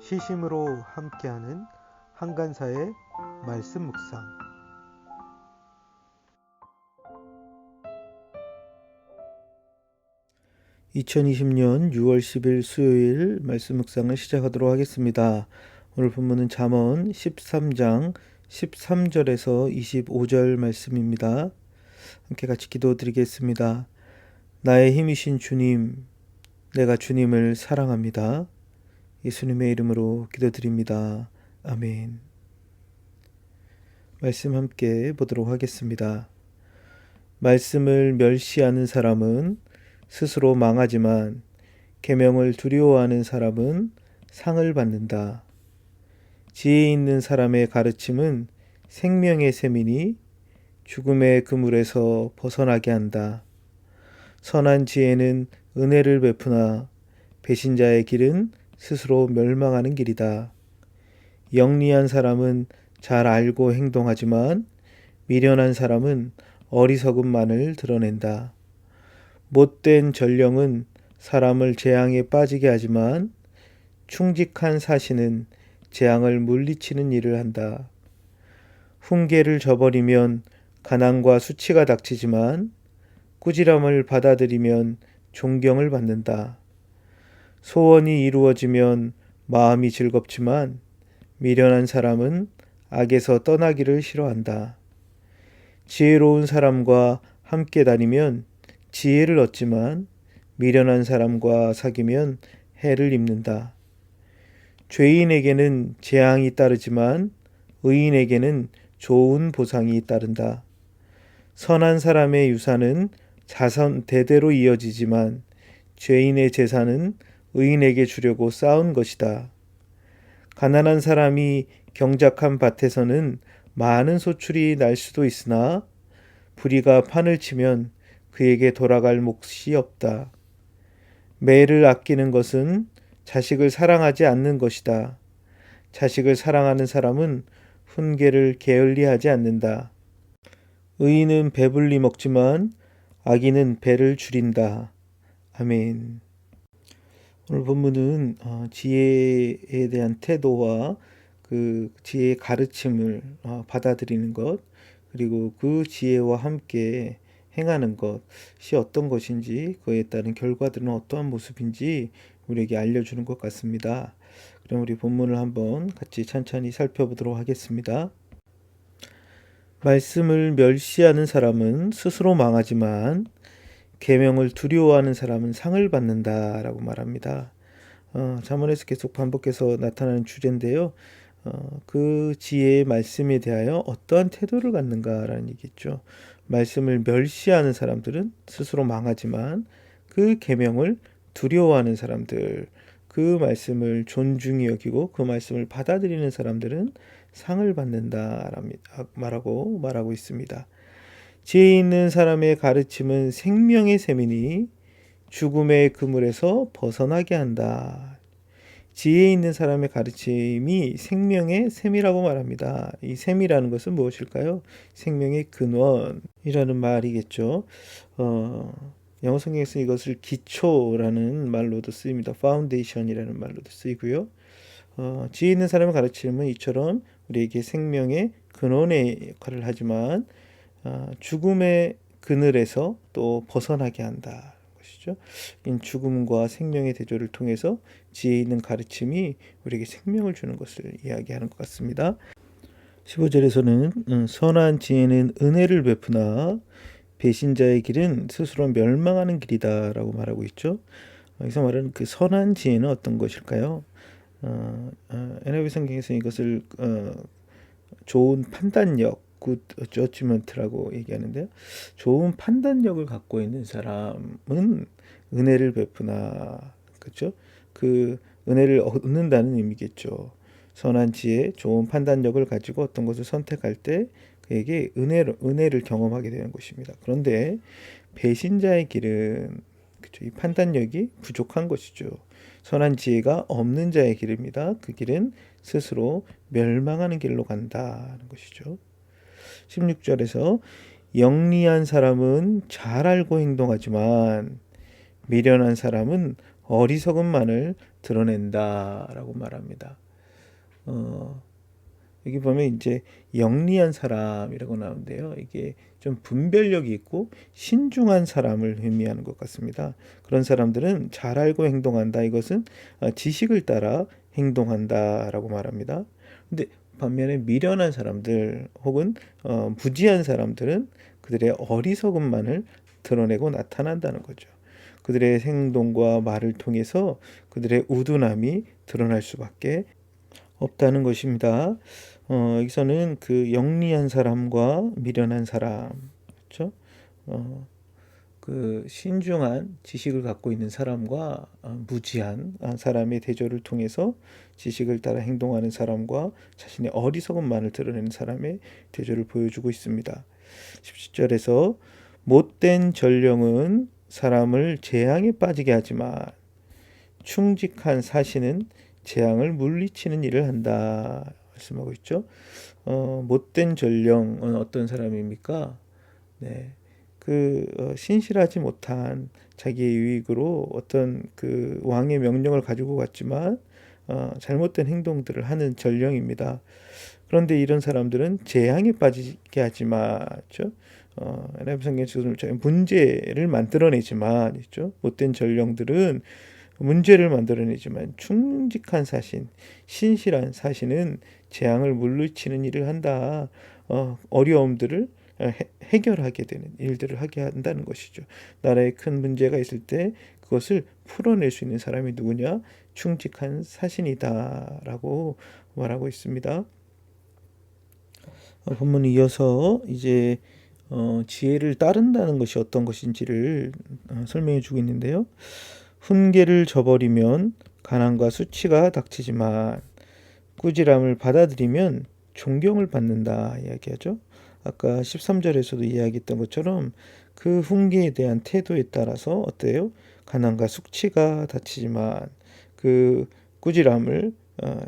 시심으로 함께하는 한간사의 말씀 묵상. (2020년 6월 10일) 수요일 말씀 묵상을 시작하도록 하겠습니다. 오늘 본문은 잠언 13장 13절에서 25절 말씀입니다. 함께 같이 기도드리겠습니다. 나의 힘이신 주님, 내가 주님을 사랑합니다. 예수님의 이름으로 기도드립니다. 아멘. 말씀 함께 보도록 하겠습니다. 말씀을 멸시하는 사람은 스스로 망하지만 계명을 두려워하는 사람은 상을 받는다. 지혜 있는 사람의 가르침은 생명의 샘이니 죽음의 그물에서 벗어나게 한다. 선한 지혜는 은혜를 베푸나 배신자의 길은 스스로 멸망하는 길이다. 영리한 사람은 잘 알고 행동하지만 미련한 사람은 어리석음만을 드러낸다. 못된 전령은 사람을 재앙에 빠지게 하지만 충직한 사신은 재앙을 물리치는 일을 한다. 훈계를 저버리면 가난과 수치가 닥치지만 꾸지람을 받아들이면 존경을 받는다. 소원이 이루어지면 마음이 즐겁지만 미련한 사람은 악에서 떠나기를 싫어한다. 지혜로운 사람과 함께 다니면 지혜를 얻지만 미련한 사람과 사귀면 해를 입는다. 죄인에게는 재앙이 따르지만 의인에게는 좋은 보상이 따른다. 선한 사람의 유산은 자손 대대로 이어지지만 죄인의 재산은 의인에게 주려고 쌓은 것이다. 가난한 사람이 경작한 밭에서는 많은 소출이 날 수도 있으나 부리가 판을 치면 그에게 돌아갈 몫이 없다. 매를 아끼는 것은 자식을 사랑하지 않는 것이다. 자식을 사랑하는 사람은 훈계를 게을리하지 않는다. 의인은 배불리 먹지만 악인은 배를 줄인다. 아멘. 오늘 본문은 지혜에 대한 태도와 그 지혜의 가르침을 받아들이는 것, 그리고 그 지혜와 함께 행하는 것이 어떤 것인지, 그에 따른 결과들은 어떠한 모습인지 우리에게 알려주는 것 같습니다. 그럼 우리 본문을 한번 같이 천천히 살펴보도록 하겠습니다. 말씀을 멸시하는 사람은 스스로 망하지만 계명을 두려워하는 사람은 상을 받는다라고 말합니다. 잠언에서 계속 반복해서 나타나는 주제인데요. 그 지혜의 말씀에 대하여 어떠한 태도를 갖는가라는 얘기죠. 말씀을 멸시하는 사람들은 스스로 망하지만 그 계명을 두려워하는 사람들, 그 말씀을 존중히 여기고 그 말씀을 받아들이는 사람들은 상을 받는다라고 말하고 있습니다. 지혜 있는 사람의 가르침은 생명의 샘이니 죽음의 그물에서 벗어나게 한다. 지혜 있는 사람의 가르침이 생명의 샘이라고 말합니다. 이 샘이라는 것은 무엇일까요? 생명의 근원이라는 말이겠죠. 영어 성경에서 이것을 기초라는 말로도 쓰입니다. foundation이라는 말로도 쓰이고요. 지혜 있는 사람의 가르침은 이처럼 우리에게 생명의 근원의 역할을 하지만 죽음의 그늘에서 또 벗어나게 한다. 것이죠. 죽음과 생명의 대조를 통해서 지혜 있는 가르침이 우리에게 생명을 주는 것을 이야기하는 것 같습니다. 15절에서는 선한 지혜는 은혜를 베푸나 배신자의 길은 스스로 멸망하는 길이다 라고 말하고 있죠. 여기서 말하는 그 선한 지혜는 어떤 것일까요? NIV 성경에서 이것을 좋은 판단력, 굿 저지먼트라고 얘기하는데요. 좋은 판단력을 갖고 있는 사람은 은혜를 베푸나, 그렇죠? 그 은혜를 얻는다는 의미겠죠. 선한 지혜, 좋은 판단력을 가지고 어떤 것을 선택할 때 그에게 은혜를 경험하게 되는 것입니다. 그런데 배신자의 길은, 그렇죠? 이 판단력이 부족한 것이죠. 선한 지혜가 없는 자의 길입니다. 그 길은 스스로 멸망하는 길로 간다는 것이죠. 16절에서 영리한 사람은 잘 알고 행동하지만 미련한 사람은 어리석음만을 드러낸다라고 말합니다. 어, 여기 보면 이제 영리한 사람이라고 나오는데요. 이게 좀 분별력이 있고 신중한 사람을 의미하는 것 같습니다. 그런 사람들은 잘 알고 행동한다. 이것은 지식을 따라 행동한다라고 말합니다. 근데 반면에 미련한 사람들 혹은 무지한 사람들은 그들의 어리석음만을 드러내고 나타난다는 거죠. 그들의 행동과 말을 통해서 그들의 우둔함이 드러날 수밖에 없다는 것입니다. 여기서는 그 영리한 사람과 미련한 사람, 그렇죠? 그 신중한 지식을 갖고 있는 사람과 무지한 사람의 대조를 통해서 지식을 따라 행동하는 사람과 자신의 어리석음만을 드러내는 사람의 대조를 보여주고 있습니다. 17절에서 못된 전령은 사람을 재앙에 빠지게 하지만 충직한 사신은 재앙을 물리치는 일을 한다 말씀하고 있죠. 못된 전령은 어떤 사람입니까? 네, 신실하지 못한 자기의 유익으로 어떤 그 왕의 명령을 가지고 갔지만 잘못된 행동들을 하는 전령입니다. 그런데 이런 사람들은 재앙에 빠지게 하지만, 그렇죠? NIV 성경에서 문제를 만들어내지만, 있죠? 못된 전령들은 문제를 만들어내지만 충직한 사신, 신실한 사신은 재앙을 물리치는 일을 한다. 어려움들을 해결하게 되는 일들을 하게 한다는 것이죠. 나라에 큰 문제가 있을 때 그것을 풀어낼 수 있는 사람이 누구냐? 충직한 사신이다라고 말하고 있습니다. 본문 이어서 이제 지혜를 따른다는 것이 어떤 것인지를 설명해 주고 있는데요. 훈계를 저버리면 가난과 수치가 닥치지만 꾸지람을 받아들이면 존경을 받는다 이야기하죠. 아까 13절에서도 이야기했던 것처럼 그 훈계에 대한 태도에 따라서 어때요? 가난과 숙취가 닥치지만 그 꾸지람을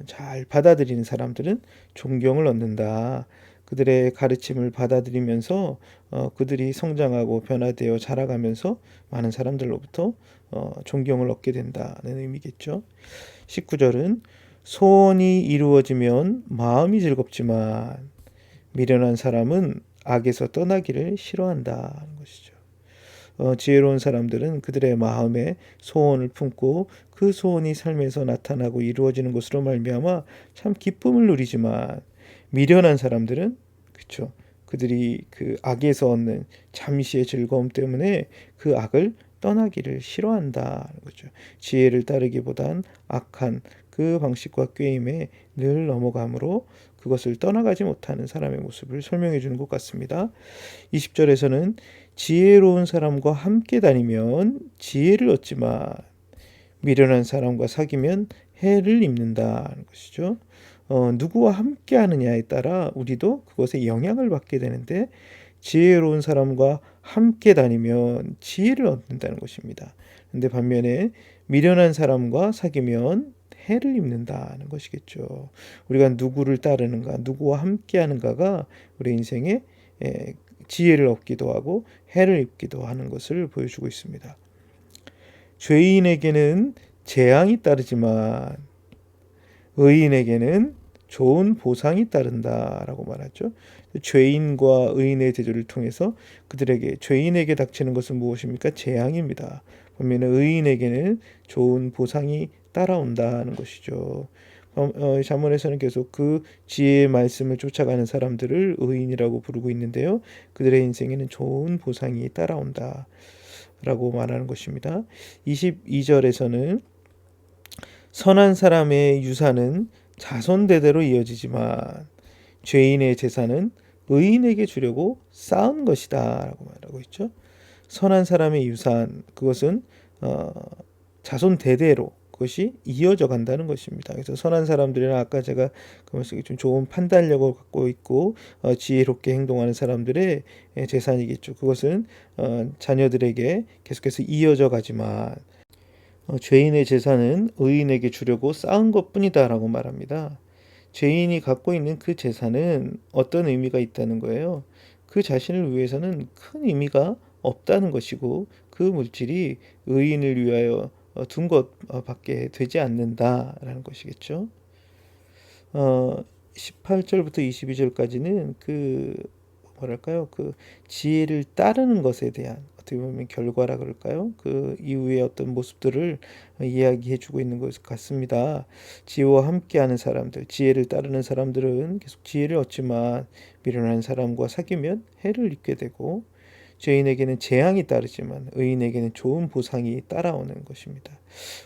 잘 받아들이는 사람들은 존경을 얻는다. 그들의 가르침을 받아들이면서 그들이 성장하고 변화되어 자라가면서 많은 사람들로부터 존경을 얻게 된다는 의미겠죠. 19절은 소원이 이루어지면 마음이 즐겁지만 미련한 사람은 악에서 떠나기를 싫어한다는 것이죠. 지혜로운 사람들은 그들의 마음에 소원을 품고 그 소원이 삶에서 나타나고 이루어지는 것으로 말미암아 참 기쁨을 누리지만 미련한 사람들은 그렇죠. 그들이 그 악에서 얻는 잠시의 즐거움 때문에 그 악을 떠나기를 싫어한다는 거죠. 지혜를 따르기보단 악한 그 방식과 꾀임에 늘 넘어가므로 그것을 떠나가지 못하는 사람의 모습을 설명해 주는 것 같습니다. 20절에서는 지혜로운 사람과 함께 다니면 지혜를 얻지만 미련한 사람과 사귀면 해를 입는다는 것이죠. 누구와 함께 하느냐에 따라 우리도 그것에 영향을 받게 되는데 지혜로운 사람과 함께 다니면 지혜를 얻는다는 것입니다. 근데 반면에 미련한 사람과 사귀면 해를 입는다는 것이겠죠. 우리가 누구를 따르는가, 누구와 함께 하는가가 우리 인생에 지혜를 얻기도 하고 해를 입기도 하는 것을 보여주고 있습니다. 죄인에게는 재앙이 따르지만 의인에게는 좋은 보상이 따른다라고 말하죠. 죄인과 의인의 대조를 통해서 그들에게 죄인에게 닥치는 것은 무엇입니까? 재앙입니다. 반면에 의인에게는 좋은 보상이 따라온다는 것이죠. 잠언에서는 계속 그 지혜의 말씀을 쫓아가는 사람들을 의인이라고 부르고 있는데요. 그들의 인생에는 좋은 보상이 따라온다 라고 말하는 것입니다. 22절에서는 선한 사람의 유산은 자손 대대로 이어지지만 죄인의 재산은 의인에게 주려고 쌓은 것이다 라고 말하고 있죠. 선한 사람의 유산, 그것은 자손 대대로 그것이 이어져 간다는 것입니다. 그래서 선한 사람들은 아까 제가 좀 좋은 판단력을 갖고 있고 지혜롭게 행동하는 사람들의 재산이겠죠. 그것은 자녀들에게 계속해서 이어져 가지만 죄인의 재산은 의인에게 주려고 쌓은 것뿐이다라고 말합니다. 죄인이 갖고 있는 그 재산은 어떤 의미가 있다는 거예요. 그 자신을 위해서는 큰 의미가 없다는 것이고 그 물질이 의인을 위하여 둔 것밖에 되지 않는다라는 것이겠죠. 어, 18절부터 22절까지는 그 뭐랄까요? 그 지혜를 따르는 것에 대한 어떻게 보면 결과라 그럴까요? 그 이후의 어떤 모습들을 이야기해 주고 있는 것 같습니다. 지혜와 함께하는 사람들, 지혜를 따르는 사람들은 계속 지혜를 얻지만 미련한 사람과 사귀면 해를 입게 되고 죄인에게는 재앙이 따르지만 의인에게는 좋은 보상이 따라오는 것입니다.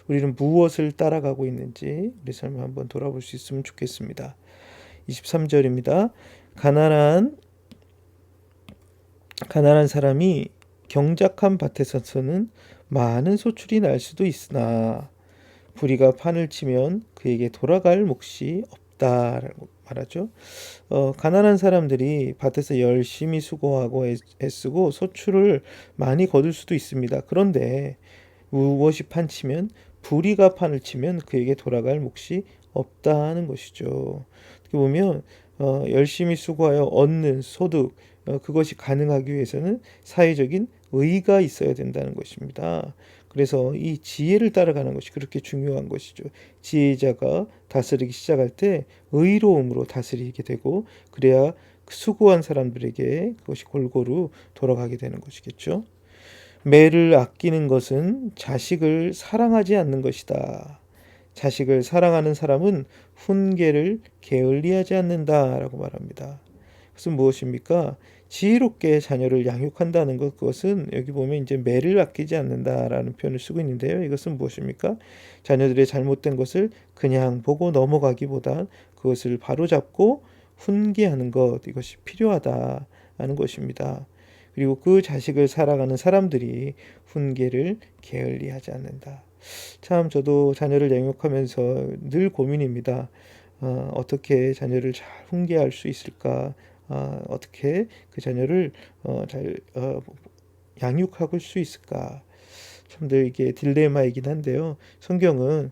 우리는 무엇을 따라가고 있는지 우리 삶을 한번 돌아볼 수 있으면 좋겠습니다. 23절입니다. 가난한 사람이 경작한 밭에서는 많은 소출이 날 수도 있으나 부리가 판을 치면 그에게 돌아갈 몫이 없다라고 말하죠. 가난한 사람들이 밭에서 열심히 수고하고 애쓰고 소출을 많이 거둘 수도 있습니다. 그런데 무엇이 판치면 부리가 판을 치면 그에게 돌아갈 몫이 없다는 것이죠. 어떻게 보면 열심히 수고하여 얻는 소득 그것이 가능하기 위해서는 사회적인 의가 있어야 된다는 것입니다. 그래서 이 지혜를 따라가는 것이 그렇게 중요한 것이죠. 지혜자가 다스리기 시작할 때 의로움으로 다스리게 되고 그래야 수고한 사람들에게 그것이 골고루 돌아가게 되는 것이겠죠. 매를 아끼는 것은 자식을 사랑하지 않는 것이다. 자식을 사랑하는 사람은 훈계를 게을리하지 않는다라고 말합니다. 그것은 무엇입니까? 지혜롭게 자녀를 양육한다는 것, 그것은 여기 보면 이제 매를 아끼지 않는다라는 표현을 쓰고 있는데요. 이것은 무엇입니까? 자녀들의 잘못된 것을 그냥 보고 넘어가기보단 그것을 바로잡고 훈계하는 것, 이것이 필요하다는 것입니다. 그리고 그 자식을 살아가는 사람들이 훈계를 게을리하지 않는다. 참 저도 자녀를 양육하면서 늘 고민입니다. 어떻게 자녀를 잘 훈계할 수 있을까? 어떻게 그 자녀를 잘 양육할 수 있을까? 참 늘 이게 딜레마이긴 한데요. 성경은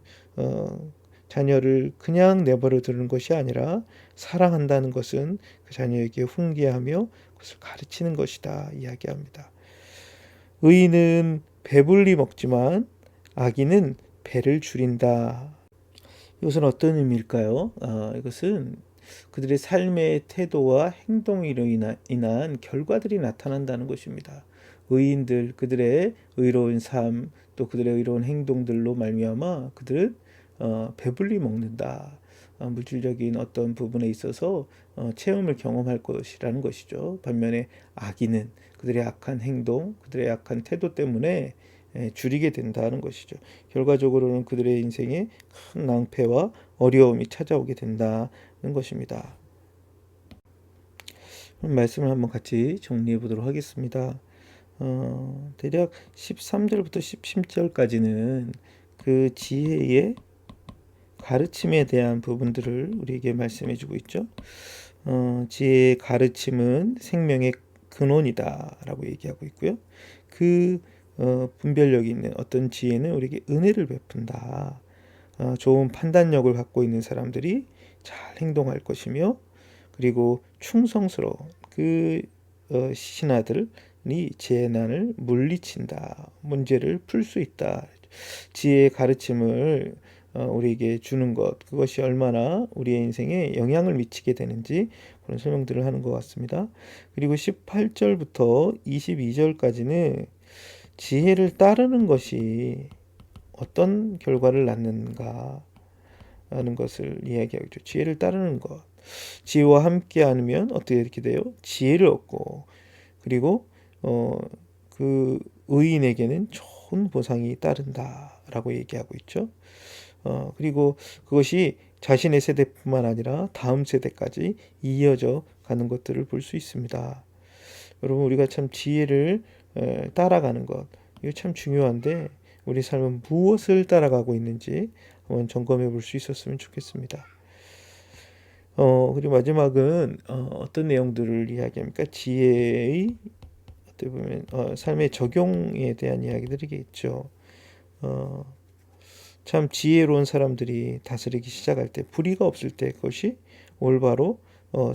자녀를 그냥 내버려 두는 것이 아니라 사랑한다는 것은 그 자녀에게 훈계하며 그것을 가르치는 것이다 이야기합니다. 의인은 배불리 먹지만 악인은 배를 줄인다. 이것은 어떤 의미일까요? 이것은 그들의 삶의 태도와 행동으로 인한 결과들이 나타난다는 것입니다. 의인들, 그들의 의로운 삶, 또 그들의 의로운 행동들로 말미암아 그들은 배불리 먹는다. 물질적인 어떤 부분에 있어서 체험을 경험할 것이라는 것이죠. 반면에 악인은 그들의 악한 행동, 그들의 악한 태도 때문에 줄이게 된다는 것이죠. 결과적으로는 그들의 인생에 큰 낭패와 어려움이 찾아오게 된다는 것입니다. 그럼 말씀을 한번 같이 정리해 보도록 하겠습니다. 대략 13절부터 17절까지는 그 지혜의 가르침에 대한 부분들을 우리에게 말씀해 주고 있죠. 지혜의 가르침은 생명의 근원이다라고 얘기하고 있고요. 그 분별력이 있는 어떤 지혜는 우리에게 은혜를 베푼다. 좋은 판단력을 갖고 있는 사람들이 잘 행동할 것이며 그리고 충성스러운 그 신하들이 재난을 물리친다. 문제를 풀 수 있다. 지혜의 가르침을 우리에게 주는 것, 그것이 얼마나 우리의 인생에 영향을 미치게 되는지 그런 설명들을 하는 것 같습니다. 그리고 18절부터 22절까지는 지혜를 따르는 것이 어떤 결과를 낳는가 하는 것을 이야기하고 있죠. 지혜를 따르는 것. 지혜와 함께 하면 어떻게 이렇게 돼요? 지혜를 얻고 그리고 그 의인에게는 좋은 보상이 따른다라고 얘기하고 있죠. 그리고 그것이 자신의 세대뿐만 아니라 다음 세대까지 이어져 가는 것들을 볼 수 있습니다. 여러분 우리가 참 지혜를 따라가는 것 이거 참 중요한데 우리 삶은 무엇을 따라가고 있는지 한번 점검해 볼 수 있었으면 좋겠습니다. 그리고 마지막은 어떤 내용들을 이야기합니까? 지혜의 어떻게 보면 삶의 적용에 대한 이야기들이겠죠. 참 지혜로운 사람들이 다스리기 시작할 때 불의가 없을 때 그것이 올바로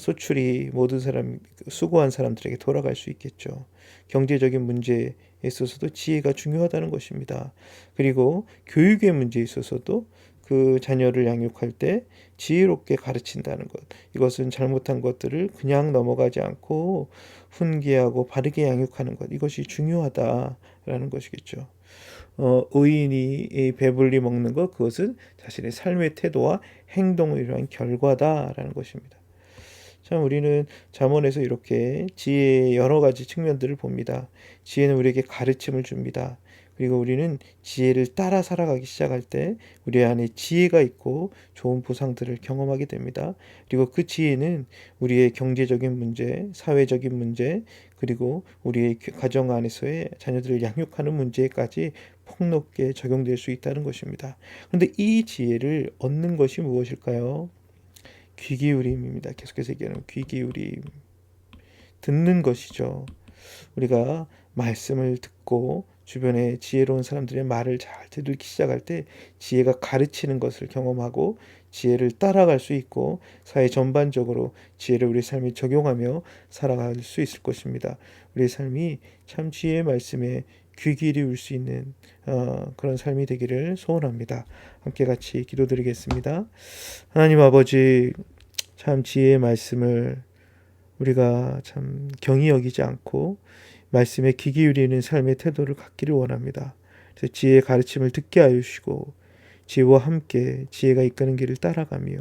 소출이 모든 사람 수고한 사람들에게 돌아갈 수 있겠죠. 경제적인 문제 있어서도 지혜가 중요하다는 것입니다. 그리고 교육의 문제에 있어서도 그 자녀를 양육할 때 지혜롭게 가르친다는 것. 이것은 잘못한 것들을 그냥 넘어가지 않고 훈계하고 바르게 양육하는 것. 이것이 중요하다라는 것이겠죠. 의인이 이 배불리 먹는 것, 그것은 자신의 삶의 태도와 행동을 이루한 결과다라는 것입니다. 참 우리는 잠언에서 이렇게 지혜의 여러 가지 측면들을 봅니다. 지혜는 우리에게 가르침을 줍니다. 그리고 우리는 지혜를 따라 살아가기 시작할 때 우리 안에 지혜가 있고 좋은 보상들을 경험하게 됩니다. 그리고 그 지혜는 우리의 경제적인 문제, 사회적인 문제, 그리고 우리의 가정 안에서의 자녀들을 양육하는 문제까지 폭넓게 적용될 수 있다는 것입니다. 그런데 이 지혜를 얻는 것이 무엇일까요? 귀 기울임입니다. 계속해서 얘기하는 귀 기울임. 듣는 것이죠. 우리가 말씀을 듣고 주변에 지혜로운 사람들의 말을 잘 들기 시작할 때 지혜가 가르치는 것을 경험하고 지혜를 따라갈 수 있고 사회 전반적으로 지혜를 우리 삶에 적용하며 살아갈 수 있을 것입니다. 우리의 삶이 참 지혜의 말씀에 귀 기울일 수 있는 그런 삶이 되기를 소원합니다. 함께 같이 기도드리겠습니다. 하나님 아버지, 참 지혜의 말씀을 우리가 참 경히 여기지 않고 말씀에 귀 기울이는 삶의 태도를 갖기를 원합니다. 그래서 지혜의 가르침을 듣게 하여 주시고 지혜와 함께 지혜가 이끄는 길을 따라가며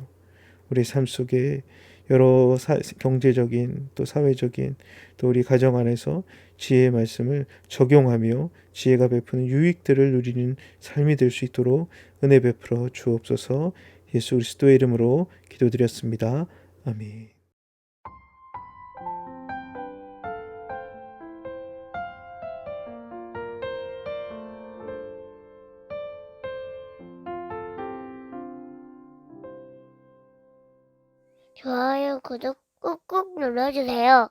우리 삶 속에 여러 경제적인 또 사회적인 또 우리 가정 안에서 지혜의 말씀을 적용하며 지혜가 베푸는 유익들을 누리는 삶이 될 수 있도록 은혜 베풀어 주옵소서. 예수 그리스도의 이름으로 기도드렸습니다. 아멘. 좋아요, 구독 꾹꾹 눌러주세요.